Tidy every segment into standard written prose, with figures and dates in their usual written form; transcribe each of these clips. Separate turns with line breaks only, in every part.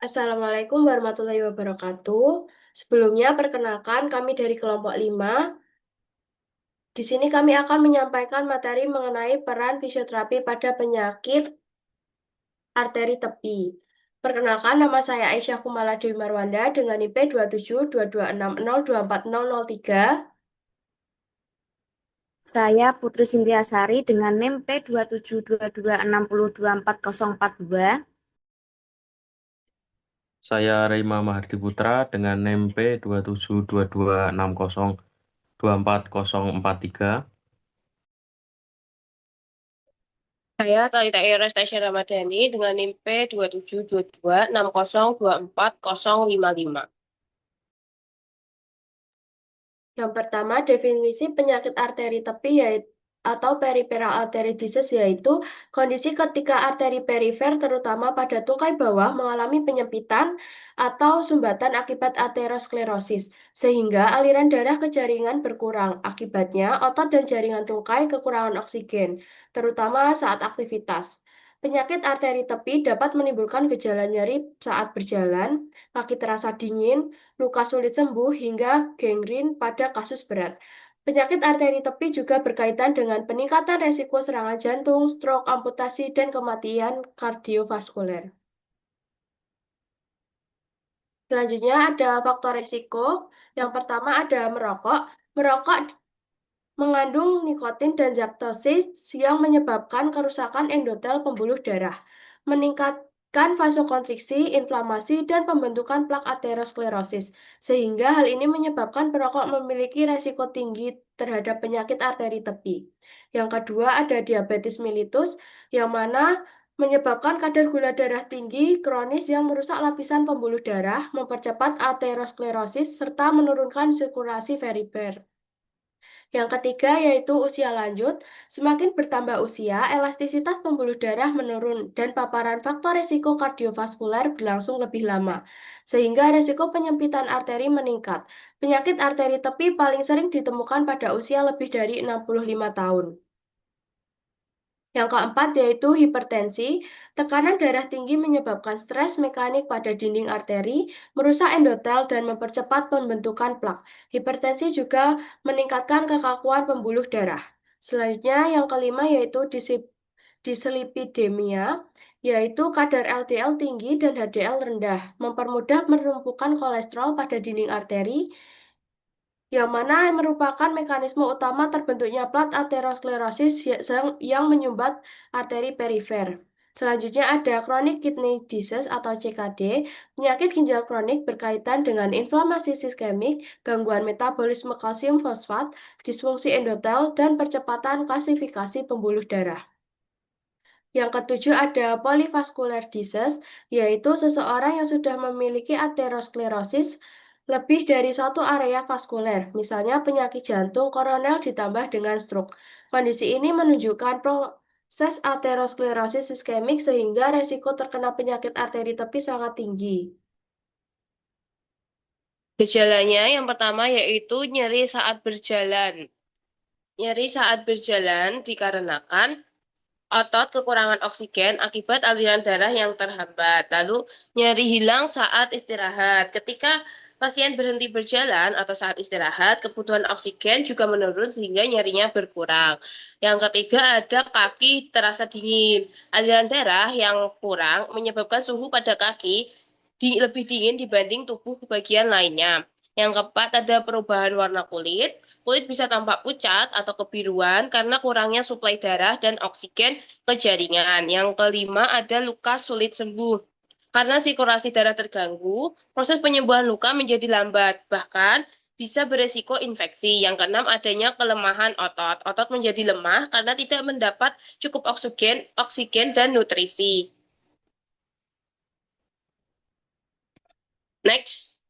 Assalamualaikum warahmatullahi wabarakatuh. Sebelumnya, perkenalkan kami dari kelompok 5. Di sini kami akan menyampaikan materi mengenai peran fisioterapi pada penyakit arteri tepi. Perkenalkan, nama saya Aisyah Kumala Dewi Marwanda dengan IP 272260240003.
Saya Putri Sintiasari dengan NIM P272260240042.
Saya Reima Mahardi Putra dengan NIM P272260240043.
Saya Talita Iras Tasya Ramadhani dengan NIM P272260240055.
Yang pertama, definisi penyakit arteri tepi yaitu atau peripheral artery disease yaitu kondisi ketika arteri perifer terutama pada tungkai bawah mengalami penyempitan atau sumbatan akibat aterosklerosis sehingga aliran darah ke jaringan berkurang. Akibatnya, otot dan jaringan tungkai kekurangan oksigen, terutama saat aktivitas. Penyakit arteri tepi dapat menimbulkan gejala nyeri saat berjalan, kaki terasa dingin, luka sulit sembuh, hingga gangrin pada kasus berat. Penyakit arteri tepi juga berkaitan dengan peningkatan resiko serangan jantung, stroke, amputasi, dan kematian kardiovaskuler. Selanjutnya ada faktor risiko. Yang pertama ada merokok. Merokok mengandung nikotin dan zaktosis yang menyebabkan kerusakan endotel pembuluh darah, meningkatkan vasokonstriksi, inflamasi, dan pembentukan plak aterosklerosis, sehingga hal ini menyebabkan perokok memiliki resiko tinggi terhadap penyakit arteri tepi. Yang kedua ada diabetes mellitus, yang mana menyebabkan kadar gula darah tinggi kronis yang merusak lapisan pembuluh darah, mempercepat aterosklerosis, serta menurunkan sirkulasi perifer. Yang ketiga yaitu usia lanjut. Semakin bertambah usia, elastisitas pembuluh darah menurun dan paparan faktor risiko kardiovaskuler berlangsung lebih lama, sehingga risiko penyempitan arteri meningkat. Penyakit arteri tepi paling sering ditemukan pada usia lebih dari 65 tahun. Yang keempat yaitu hipertensi. Tekanan darah tinggi menyebabkan stres mekanik pada dinding arteri, merusak endotel, dan mempercepat pembentukan plak. Hipertensi juga meningkatkan kekakuan pembuluh darah. Selanjutnya yang kelima yaitu dislipidemia, yaitu kadar LDL tinggi dan HDL rendah, mempermudah penumpukan kolesterol pada dinding arteri, yang mana merupakan mekanisme utama terbentuknya plat aterosklerosis yang menyumbat arteri perifer. Selanjutnya ada chronic kidney disease atau CKD. Penyakit ginjal kronik berkaitan dengan inflamasi sistemik, gangguan metabolisme kalsium fosfat, disfungsi endotel, dan percepatan klasifikasi pembuluh darah. Yang ketujuh ada polyvascular disease, yaitu seseorang yang sudah memiliki aterosklerosis lebih dari satu area vaskuler, misalnya penyakit jantung koroner ditambah dengan stroke. Kondisi ini menunjukkan proses aterosklerosis iskemik sehingga resiko terkena penyakit arteri tepi sangat tinggi.
Gejalanya yang pertama yaitu nyeri saat berjalan. Nyeri saat berjalan dikarenakan otot kekurangan oksigen akibat aliran darah yang terhambat. Lalu nyeri hilang saat istirahat. Ketika pasien berhenti berjalan atau saat istirahat, kebutuhan oksigen juga menurun sehingga nyerinya berkurang. Yang ketiga ada kaki terasa dingin. Aliran darah yang kurang menyebabkan suhu pada kaki lebih dingin dibanding tubuh bagian lainnya. Yang keempat ada perubahan warna kulit. Kulit bisa tampak pucat atau kebiruan karena kurangnya suplai darah dan oksigen ke jaringan. Yang kelima ada luka sulit sembuh. Karena sirkulasi darah terganggu, proses penyembuhan luka menjadi lambat, bahkan bisa beresiko infeksi. Yang keenam adanya kelemahan otot. Otot menjadi lemah karena tidak mendapat cukup oksigen dan nutrisi. Next.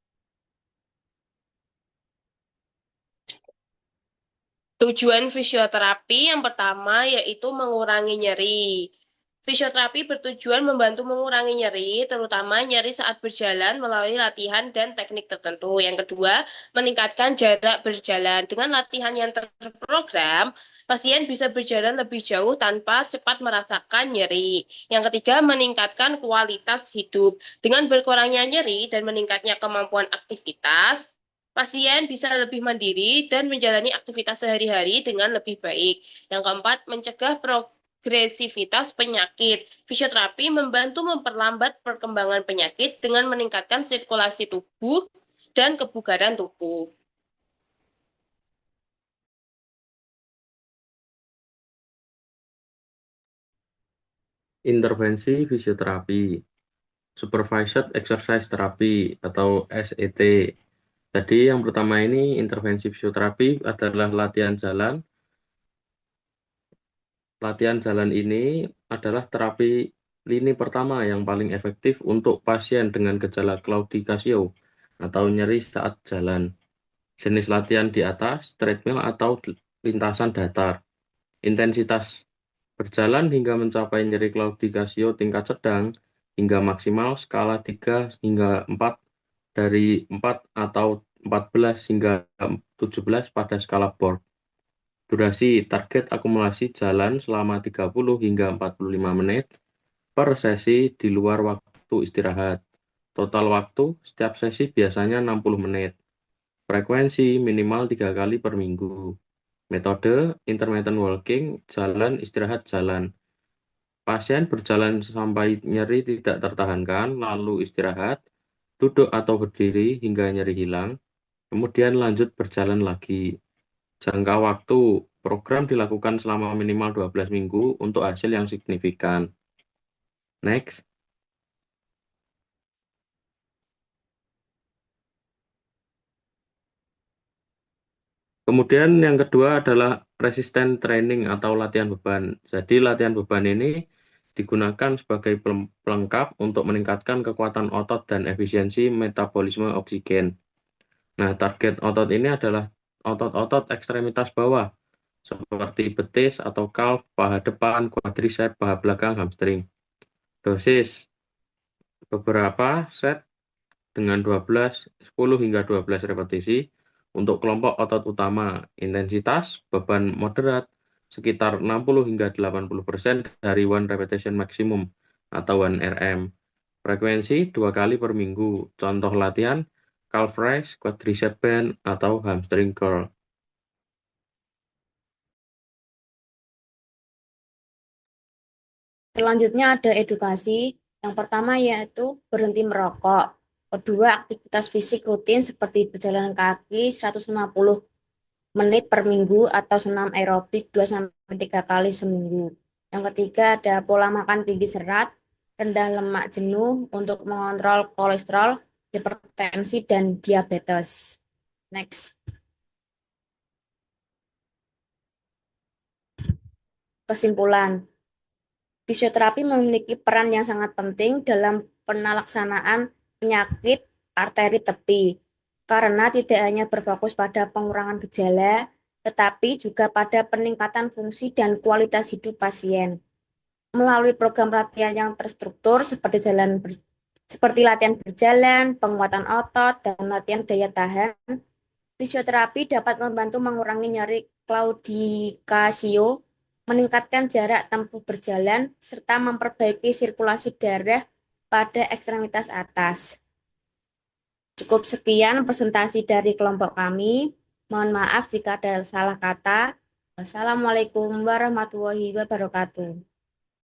Tujuan fisioterapi yang pertama yaitu mengurangi nyeri. Fisioterapi bertujuan membantu mengurangi nyeri, terutama nyeri saat berjalan melalui latihan dan teknik tertentu. Yang kedua, meningkatkan jarak berjalan. Dengan latihan yang terprogram, pasien bisa berjalan lebih jauh tanpa cepat merasakan nyeri. Yang ketiga, meningkatkan kualitas hidup. Dengan berkurangnya nyeri dan meningkatnya kemampuan aktivitas, pasien bisa lebih mandiri dan menjalani aktivitas sehari-hari dengan lebih baik. Yang keempat, mencegah agresivitas penyakit. Fisioterapi membantu memperlambat perkembangan penyakit dengan meningkatkan sirkulasi tubuh dan kebugaran tubuh.
Intervensi fisioterapi, Supervised Exercise Therapy atau SET. Jadi yang pertama ini intervensi fisioterapi adalah latihan jalan. Latihan jalan ini adalah terapi lini pertama yang paling efektif untuk pasien dengan gejala claudication atau nyeri saat jalan. Jenis latihan di atas, treadmill atau lintasan datar. Intensitas berjalan hingga mencapai nyeri claudication tingkat sedang hingga maksimal skala 3 hingga 4 dari 4 atau 14 hingga 17 pada skala Borg. Durasi target akumulasi jalan selama 30 hingga 45 menit per sesi di luar waktu istirahat. Total waktu setiap sesi biasanya 60 menit. Frekuensi minimal 3 kali per minggu. Metode intermittent walking, jalan istirahat jalan. Pasien berjalan sampai nyeri tidak tertahankan, lalu istirahat, duduk atau berdiri hingga nyeri hilang, kemudian lanjut berjalan lagi. Jangka waktu program dilakukan selama minimal 12 minggu untuk hasil yang signifikan. Next. Kemudian yang kedua adalah resisten training atau latihan beban. Jadi latihan beban ini digunakan sebagai pelengkap untuk meningkatkan kekuatan otot dan efisiensi metabolisme oksigen. Nah, target otot ini adalah otot-otot ekstremitas bawah, seperti betis atau calf, paha depan, quadricep, paha belakang, hamstring. Dosis beberapa set dengan 10 hingga 12 repetisi untuk kelompok otot utama. Intensitas beban moderat sekitar 60 hingga 80% dari one repetition maximum atau 1 RM. Frekuensi 2 kali per minggu. Contoh latihan calf raise, quadricep band, atau hamstring curl.
Selanjutnya ada edukasi. Yang pertama yaitu berhenti merokok. Kedua, aktivitas fisik rutin seperti berjalan kaki 150 menit per minggu atau senam aerobik 2-3 kali seminggu. Yang ketiga ada pola makan tinggi serat, rendah lemak jenuh untuk mengontrol kolesterol, hipertensi, dan diabetes. Next. Kesimpulan. Fisioterapi memiliki peran yang sangat penting dalam penelaksanaan penyakit arteri tepi, karena tidak hanya berfokus pada pengurangan gejala, tetapi juga pada peningkatan fungsi dan kualitas hidup pasien. Melalui program latihan yang terstruktur seperti latihan berjalan, penguatan otot, dan latihan daya tahan, fisioterapi dapat membantu mengurangi nyeri claudication, meningkatkan jarak tempuh berjalan, serta memperbaiki sirkulasi darah pada ekstremitas atas. Cukup sekian presentasi dari kelompok kami. Mohon maaf jika ada salah kata. Wassalamualaikum warahmatullahi wabarakatuh.